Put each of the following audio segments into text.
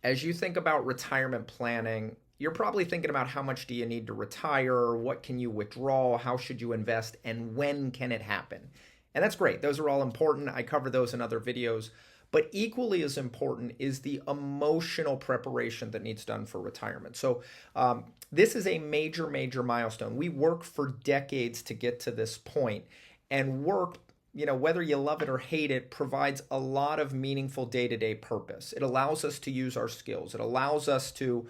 As you think about retirement planning, you're probably thinking about how much do you need to retire, what can you withdraw, how should you invest, and when can it happen? And that's great. Those are all important. I cover those in other videos. But equally as important is the emotional preparation that needs done for retirement. So, this is a major, major milestone. We work for decades to get to this point, and work, whether you love it or hate it, provides a lot of meaningful day-to-day purpose. It allows us to use our skills. It allows us to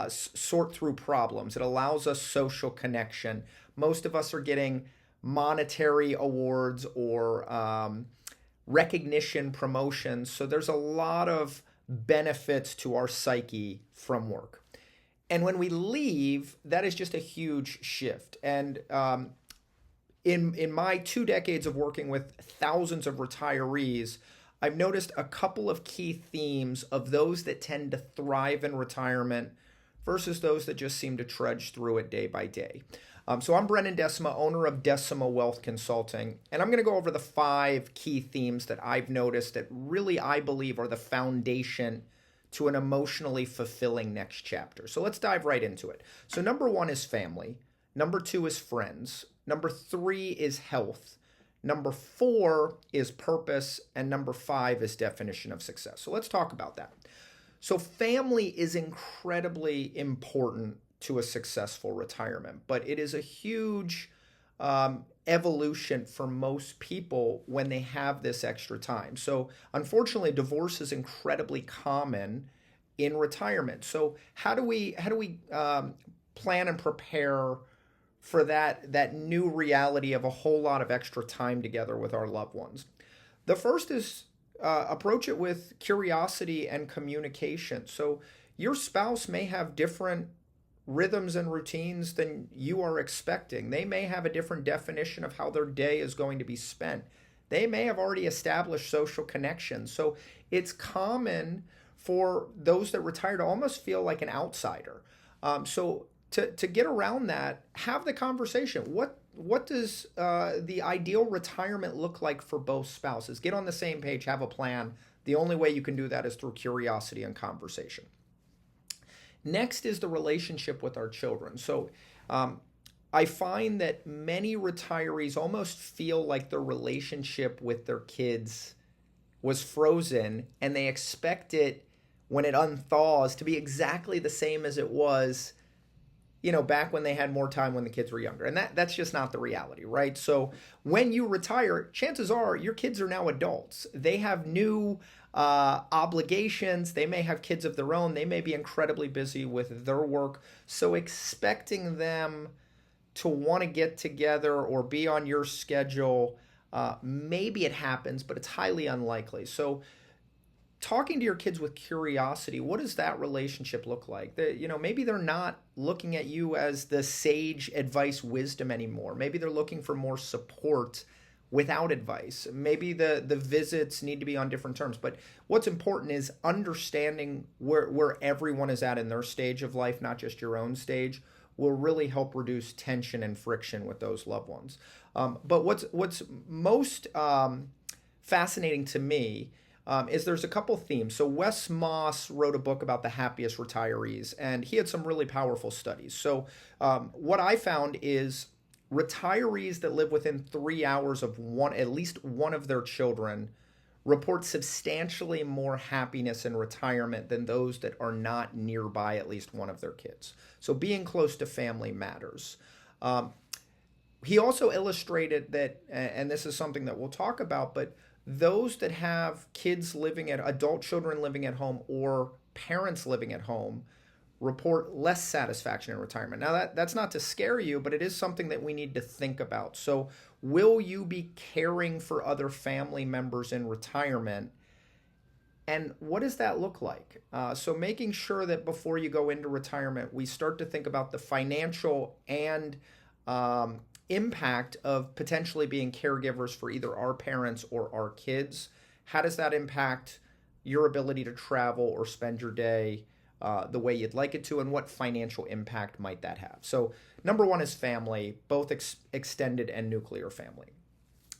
sort through problems. It allows us social connection. Most of us are getting monetary awards or recognition, promotions. So there's a lot of benefits to our psyche from work. And when we leave, that is just a huge shift. And in my 2 decades of working with thousands of retirees, I've noticed a couple of key themes of those that tend to thrive in retirement versus those that just seem to trudge through it day by day. So I'm Brennan Decima, owner of Decima Wealth Consulting, and I'm going to go over the 5 key themes that I've noticed that really I believe are the foundation to an emotionally fulfilling next chapter. So let's dive right into it. So number 1 is family. Number 2 is friends. Number 3 is health. Number 4 is purpose. And number 5 is definition of success. So let's talk about that. So family is incredibly important to a successful retirement, but it is a huge evolution for most people when they have this extra time. So unfortunately, divorce is incredibly common in retirement. So how do we plan and prepare for that new reality of a whole lot of extra time together with our loved ones? The first is approach it with curiosity and communication. So your spouse may have different rhythms and routines than you are expecting. They may have a different definition of how their day is going to be spent. They may have already established social connections. So it's common for those that retire to almost feel like an outsider. So to get around that, have the conversation. What does the ideal retirement look like for both spouses? Get on the same page, have a plan. The only way you can do that is through curiosity and conversation. Next is the relationship with our children. So I find that many retirees almost feel like their relationship with their kids was frozen, and they expect it, when it unthaws, to be exactly the same as it was, back when they had more time when the kids were younger. And that's just not the reality, right? So when you retire, chances are your kids are now adults. They have new obligations. They may have kids of their own. They may be incredibly busy with their work. So expecting them to want to get together or be on your schedule, maybe it happens, but it's highly unlikely. So talking to your kids with curiosity, what does that relationship look like? Maybe they're not looking at you as the sage advice wisdom anymore. Maybe they're looking for more support without advice. Maybe the visits need to be on different terms. But what's important is understanding where everyone is at in their stage of life, not just your own stage, will really help reduce tension and friction with those loved ones. But what's most fascinating to me is there's a couple themes. So Wes Moss wrote a book about the happiest retirees, and he had some really powerful studies. So what I found is retirees that live within 3 hours of at least one of their children report substantially more happiness in retirement than those that are not nearby at least one of their kids. So being close to family matters. He also illustrated that, and this is something that we'll talk about, but those that have adult children living at home or parents living at home report less satisfaction in retirement. Now, that's not to scare you, but it is something that we need to think about. So will you be caring for other family members in retirement? And what does that look like? So making sure that before you go into retirement, we start to think about the financial and impact of potentially being caregivers for either our parents or our kids. How does that impact your ability to travel or spend your day the way you'd like it to, and what financial impact might that have? So number 1 is family, both extended and nuclear family.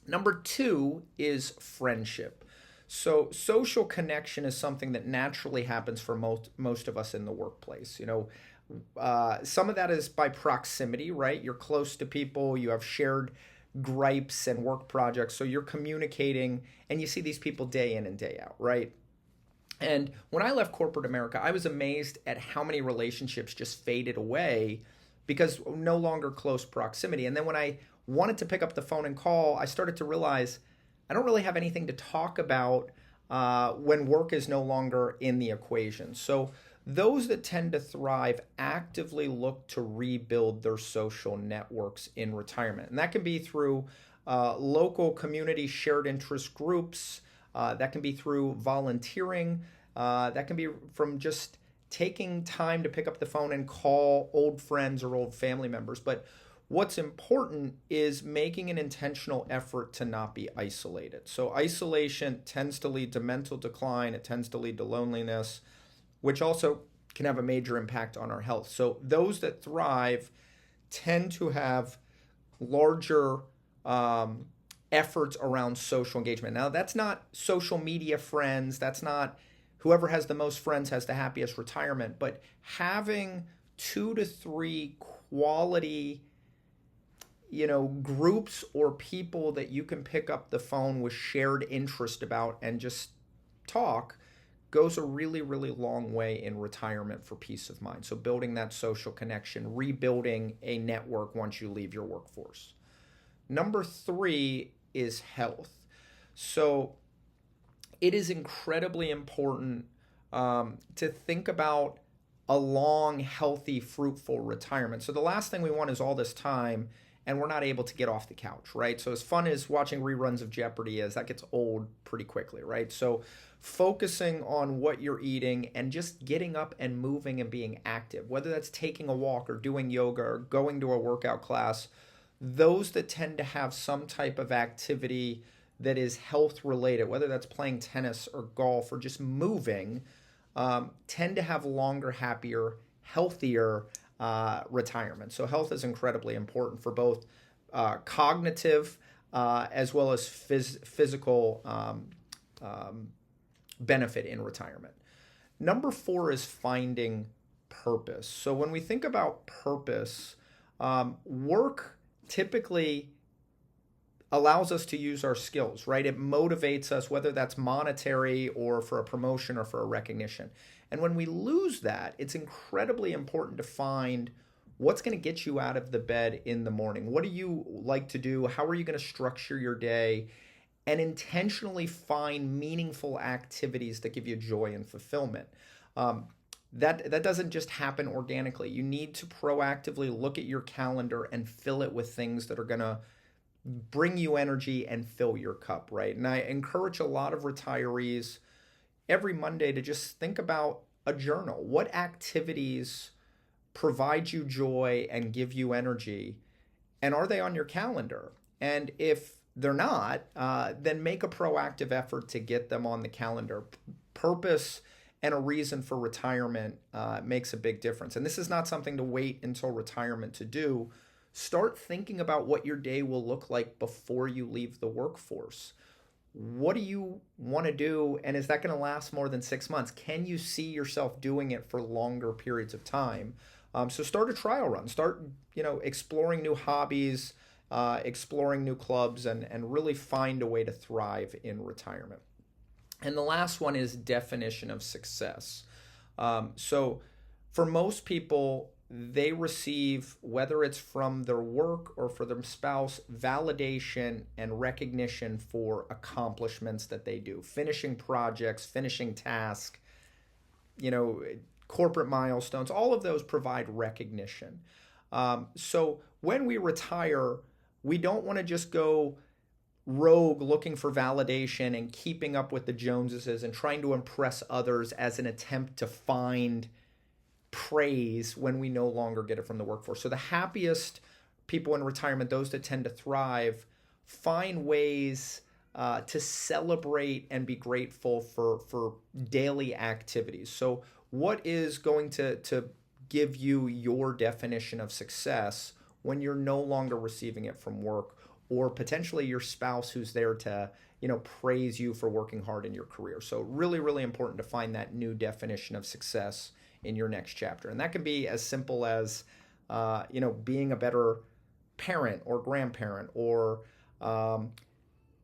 Number 2 is friendship. So social connection is something that naturally happens for most of us in the workplace. Some of that is by proximity, right? You're close to people, you have shared gripes and work projects, so you're communicating, and you see these people day in and day out, right? And when I left corporate America, I was amazed at how many relationships just faded away because no longer close proximity. And then when I wanted to pick up the phone and call, I started to realize I don't really have anything to talk about when work is no longer in the equation. So those that tend to thrive actively look to rebuild their social networks in retirement. And that can be through local community shared interest groups, that can be through volunteering, that can be from just taking time to pick up the phone and call old friends or old family members. But what's important is making an intentional effort to not be isolated. So isolation tends to lead to mental decline, it tends to lead to loneliness, which also can have a major impact on our health. So those that thrive tend to have larger efforts around social engagement. Now, that's not social media friends, that's not whoever has the most friends has the happiest retirement, but having 2 to 3 quality groups or people that you can pick up the phone with shared interest about and just talk goes a really, really long way in retirement for peace of mind. So building that social connection, rebuilding a network once you leave your workforce. Number 3 is health. So it is incredibly important to think about a long, healthy, fruitful retirement. So the last thing we want is all this time and we're not able to get off the couch, right? So as fun as watching reruns of Jeopardy is, that gets old pretty quickly, right? So focusing on what you're eating and just getting up and moving and being active, whether that's taking a walk or doing yoga or going to a workout class, those that tend to have some type of activity that is health related, whether that's playing tennis or golf or just moving, tend to have longer, happier, healthier retirement. So health is incredibly important for both cognitive as well as physical benefit in retirement. Number 4 is finding purpose. So when we think about purpose, work typically allows us to use our skills, right? It motivates us, whether that's monetary or for a promotion or for a recognition. And when we lose that, it's incredibly important to find what's going to get you out of the bed in the morning. What do you like to do? How are you going to structure your day? And intentionally find meaningful activities that give you joy and fulfillment. That doesn't just happen organically. You need to proactively look at your calendar and fill it with things that are going to bring you energy and fill your cup, right? And I encourage a lot of retirees every Monday to just think about a journal. What activities provide you joy and give you energy? And are they on your calendar? And if they're not, then make a proactive effort to get them on the calendar. Purpose and a reason for retirement makes a big difference. And this is not something to wait until retirement to do. Start thinking about what your day will look like before you leave the workforce. What do you want to do? And is that going to last more than 6 months? Can you see yourself doing it for longer periods of time? So start a trial run. Start, exploring new hobbies, exploring new clubs, and really find a way to thrive in retirement. And the last one is definition of success. So for most people, they receive, whether it's from their work or for their spouse, validation and recognition for accomplishments that they do. Finishing projects, finishing tasks, corporate milestones, all of those provide recognition. So when we retire, we don't want to just go rogue looking for validation and keeping up with the Joneses and trying to impress others as an attempt to find praise when we no longer get it from the workforce. So the happiest people in retirement, those that tend to thrive, find ways to celebrate and be grateful for daily activities. So what is going to give you your definition of success when you're no longer receiving it from work, or potentially your spouse who's there to praise you for working hard in your career. So really, really important to find that new definition of success in your next chapter. And that can be as simple as, being a better parent or grandparent, or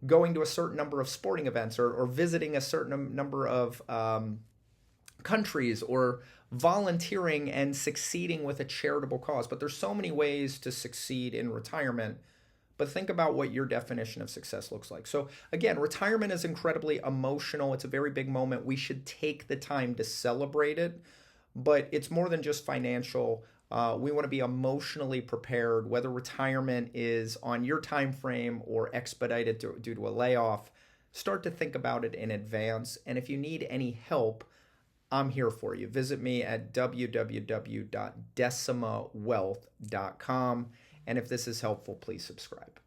going to a certain number of sporting events, or visiting a certain number of countries, or volunteering and succeeding with a charitable cause. But there's so many ways to succeed in retirement. But think about what your definition of success looks like. So again, retirement is incredibly emotional. It's a very big moment. We should take the time to celebrate it, but it's more than just financial. We want to be emotionally prepared, whether retirement is on your time frame or expedited due to a layoff. Start to think about it in advance. And if you need any help, I'm here for you. Visit me at www.decimawealth.com. And if this is helpful, please subscribe.